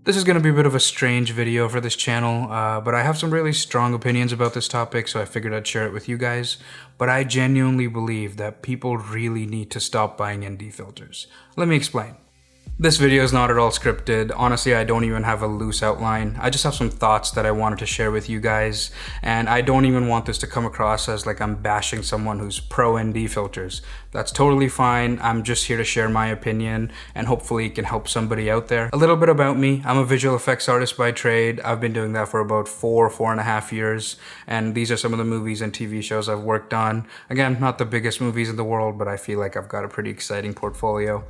This is going to be a bit of a strange video for this channel, but I have some really strong opinions about this topic, so I figured I'd share it with you guys. But I genuinely believe that people really need to stop buying ND filters. Let me explain. This video is not at all scripted. Honestly, I don't even have a loose outline. I just have some thoughts that I wanted to share with you guys, and I don't even want this to come across as like I'm bashing someone who's pro ND filters. That's totally fine. I'm just here to share my opinion, and hopefully it can help somebody out there. A little bit about me. I'm a visual effects artist by trade. I've been doing that for about 4.5 years, and these are some of the movies and TV shows I've worked on. Again, not the biggest movies in the world, but I feel like I've got a pretty exciting portfolio.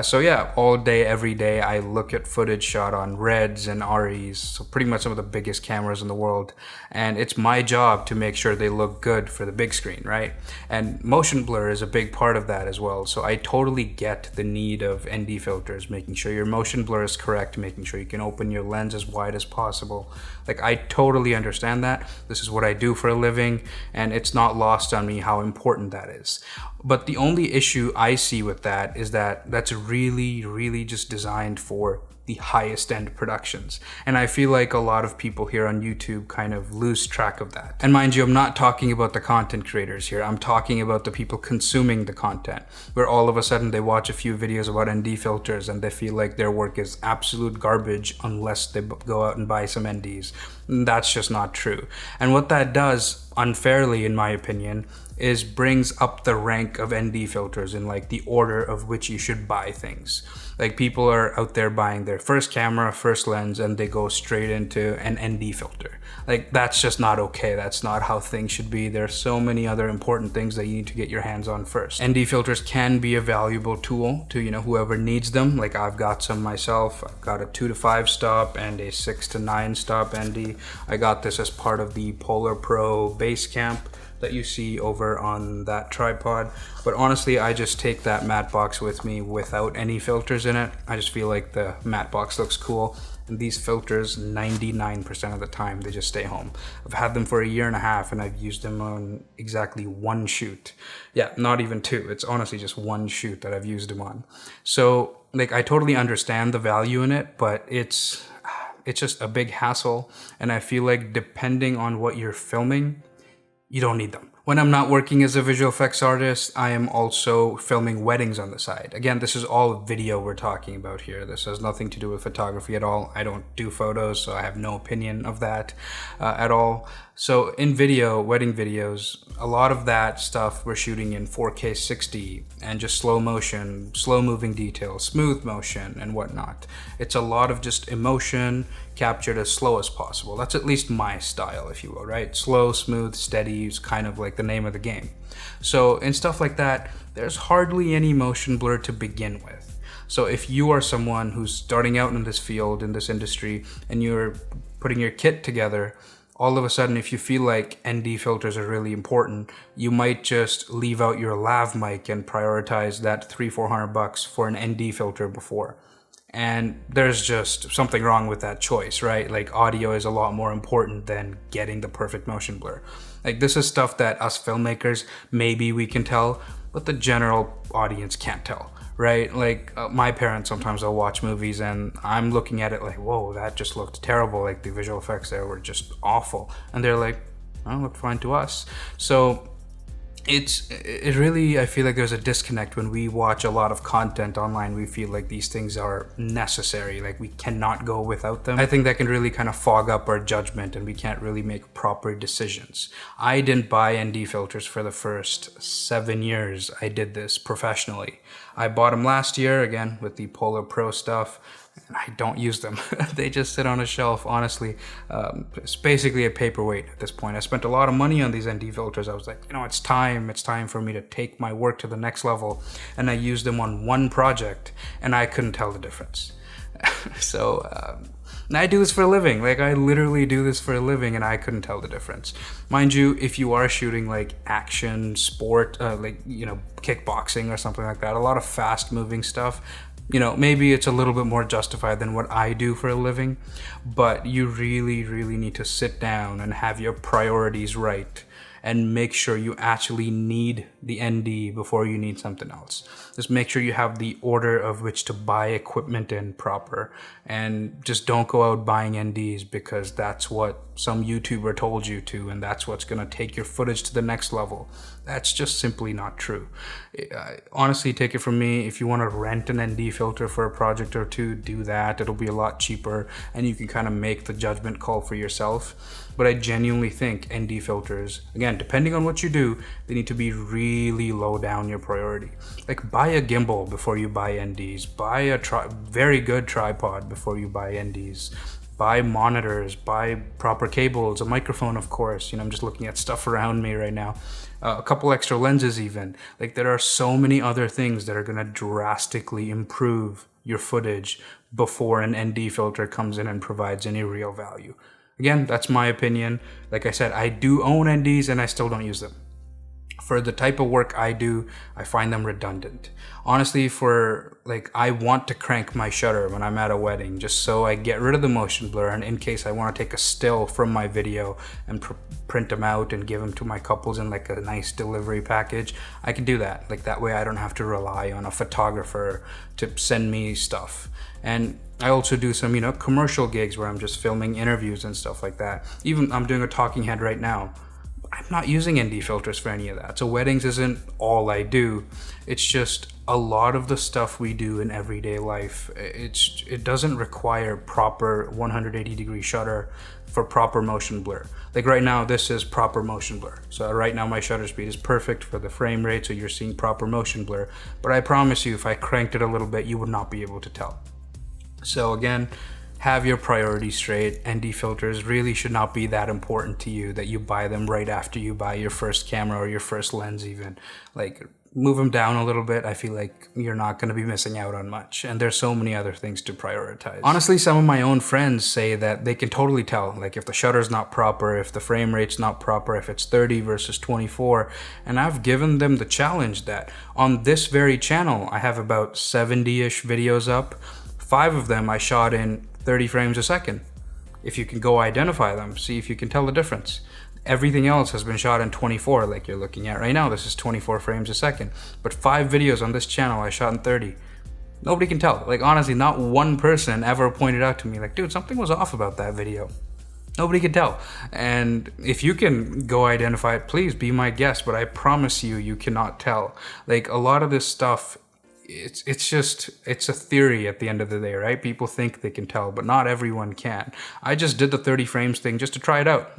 So yeah, all day, every day, I look at footage shot on Reds and REs, so pretty much some of the biggest cameras in the world. And it's my job to make sure they look good for the big screen, right? And motion blur is a big part of that as well. So I totally get the need of ND filters, making sure your motion blur is correct, making sure you can open your lens as wide as possible. Like, I totally understand that. This is what I do for a living, and it's not lost on me how important that is. But the only issue I see with that is that that's really just designed for the highest end productions. And I feel like a lot of people here on YouTube kind of lose track of that. And mind you, I'm not talking about the content creators here. I'm talking about the people consuming the content, where all of a sudden they watch a few videos about ND filters and they feel like their work is absolute garbage unless they go out and buy some NDs. And that's just not true. And what that does, unfairly in my opinion, is brings up the rank of ND filters in like the order of which you should buy things. Like, people are out there buying their first camera, first lens, and they go straight into an ND filter. Like, that's just not okay. That's not how things should be. There are so many other important things that you need to get your hands on first. ND filters can be a valuable tool to, whoever needs them. Like, I've got some myself. I've got a 2 to 5 stop and a 6 to 9 stop ND. I got this as part of the Polar Pro base camp that you see over on that tripod. But honestly, I just take that matte box with me without any filters in it. I just feel like the matte box looks cool. And these filters, 99% of the time, they just stay home. I've had them for 1.5 years and I've used them on exactly one shoot. Yeah, not even two. It's honestly just one shoot that I've used them on. So like, I totally understand the value in it, but it's just a big hassle. And I feel like depending on what you're filming, you don't need them. When I'm not working as a visual effects artist, I am also filming weddings on the side. Again, this is all video we're talking about here. This has nothing to do with photography at all. I don't do photos, so I have no opinion of that at all. So in video, wedding videos, a lot of that stuff we're shooting in 4K 60 and just slow motion, slow moving details, smooth motion and whatnot. It's a lot of just emotion captured as slow as possible. That's at least my style, if you will, right? Slow, smooth, steady is kind of like the name of the game. So in stuff like that, there's hardly any motion blur to begin with. So if you are someone who's starting out in this field, in this industry, and you're putting your kit together, all of a sudden, if you feel like ND filters are really important, you might just leave out your lav mic and prioritize that $300-400 for an ND filter before. And there's just something wrong with that choice, right? Like, audio is a lot more important than getting the perfect motion blur. Like, this is stuff that us filmmakers, maybe we can tell, but the general audience can't tell, right? Like, my parents, sometimes they'll watch movies and I'm looking at it like, whoa, that just looked terrible. Like, the visual effects there were just awful. And they're like, well, it looked fine to us. So it really, I feel like there's a disconnect when we watch a lot of content online. We feel like these things are necessary, like we cannot go without them. I think that can really kind of fog up our judgment and we can't really make proper decisions. I didn't buy ND filters for the first 7 years I did this professionally. I bought them last year, again, with the Polar Pro stuff, and I don't use them. They just sit on a shelf, honestly. It's basically a paperweight at this point. I spent a lot of money on these ND filters. I was like, it's time for me to take my work to the next level. And I used them on one project, and I couldn't tell the difference. So, and I do this for a living. Like, I literally do this for a living, and I couldn't tell the difference. Mind you, if you are shooting like action, sport, kickboxing or something like that, a lot of fast moving stuff, maybe it's a little bit more justified than what I do for a living, but you really need to sit down and have your priorities right and make sure you actually need the ND before you need something else. Just make sure you have the order of which to buy equipment in proper, and just don't go out buying NDs because that's what some YouTuber told you to, and that's what's going to take your footage to the next level. That's just simply not true. Honestly, take it from me, if you want to rent an ND filter for a project or two, do that. It'll be a lot cheaper and you can kind of make the judgment call for yourself. But I genuinely think ND filters, again, depending on what you do, they need to be really low down your priority. Like, buy a gimbal before you buy NDs. Buy a very good tripod before you buy NDs. Buy monitors, buy proper cables, a microphone, of course. I'm just looking at stuff around me right now. A couple extra lenses even. Like, there are so many other things that are going to drastically improve your footage before an ND filter comes in and provides any real value. Again, that's my opinion. Like I said, I do own NDs and I still don't use them. For the type of work I do, I find them redundant. Honestly, I want to crank my shutter when I'm at a wedding, just so I get rid of the motion blur, and in case I want to take a still from my video and print them out and give them to my couples in like a nice delivery package, I can do that. Like, that way I don't have to rely on a photographer to send me stuff. And I also do some, commercial gigs where I'm just filming interviews and stuff like that. Even I'm doing a talking head right now. I'm not using ND filters for any of that. So weddings isn't all I do. It's just a lot of the stuff we do in everyday life. It doesn't require proper 180-degree shutter for proper motion blur. Like right now, this is proper motion blur. So right now my shutter speed is perfect for the frame rate, so you're seeing proper motion blur. But I promise you, if I cranked it a little bit, you would not be able to tell. So again, have your priorities straight. ND filters really should not be that important to you that you buy them right after you buy your first camera or your first lens even. Like, move them down a little bit. I feel like you're not going to be missing out on much. And there's so many other things to prioritize. Honestly, some of my own friends say that they can totally tell, like if the shutter's not proper, if the frame rate's not proper, if it's 30 versus 24. And I've given them the challenge that on this very channel, I have about 70-ish videos up. 5 of them I shot in 30 frames a second. If you can go identify them, see if you can tell the difference. Everything else has been shot in 24, like you're looking at right now. This is 24 frames a second. But 5 videos on this channel I shot in 30. Nobody can tell. Like, honestly, not one person ever pointed out to me, like, dude, something was off about that video. Nobody could tell. And if you can go identify it, please be my guest, but I promise you, you cannot tell. Like, a lot of this stuff, it's a theory at the end of the day, right? People think they can tell, but not everyone can. I just did the 30 frames thing just to try it out,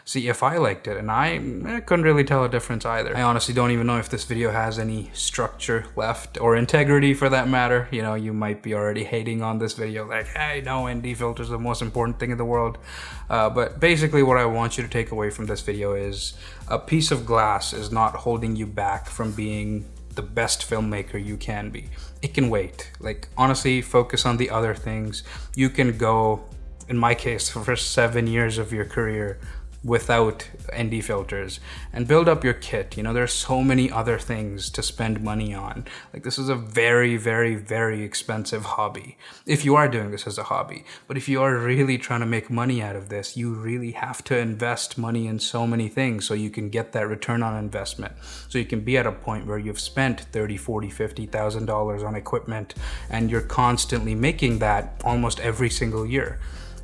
see if I liked it, and I couldn't really tell a difference either. I honestly don't even know if this video has any structure left, or integrity for that matter. You might be already hating on this video, like, hey, no, ND filters are the most important thing in the world. But basically what I want you to take away from this video is a piece of glass is not holding you back from being the best filmmaker you can be. It can wait. Like, honestly, focus on the other things. You can go, in my case, for 7 years of your career without ND filters and build up your kit. There's so many other things to spend money on. Like, this is a very, very, very expensive hobby if you are doing this as a hobby. But if you are really trying to make money out of this, you really have to invest money in so many things so you can get that return on investment. So you can be at a point where you've spent $30,000, $40,000, $50,000 on equipment and you're constantly making that almost every single year.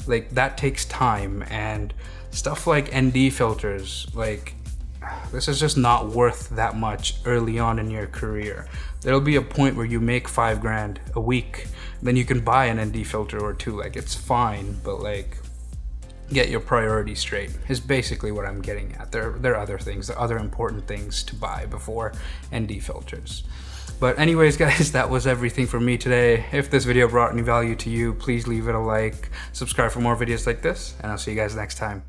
Like, that takes time, and stuff like ND filters, like, this is just not worth that much early on in your career. There'll be a point where you make $5,000 a week, then you can buy an ND filter or two. Like, it's fine, but like, get your priorities straight is basically what I'm getting at. There are other things, there are other important things to buy before ND filters. But anyways, guys, that was everything for me today. If this video brought any value to you, please leave it a like, subscribe for more videos like this, and I'll see you guys next time.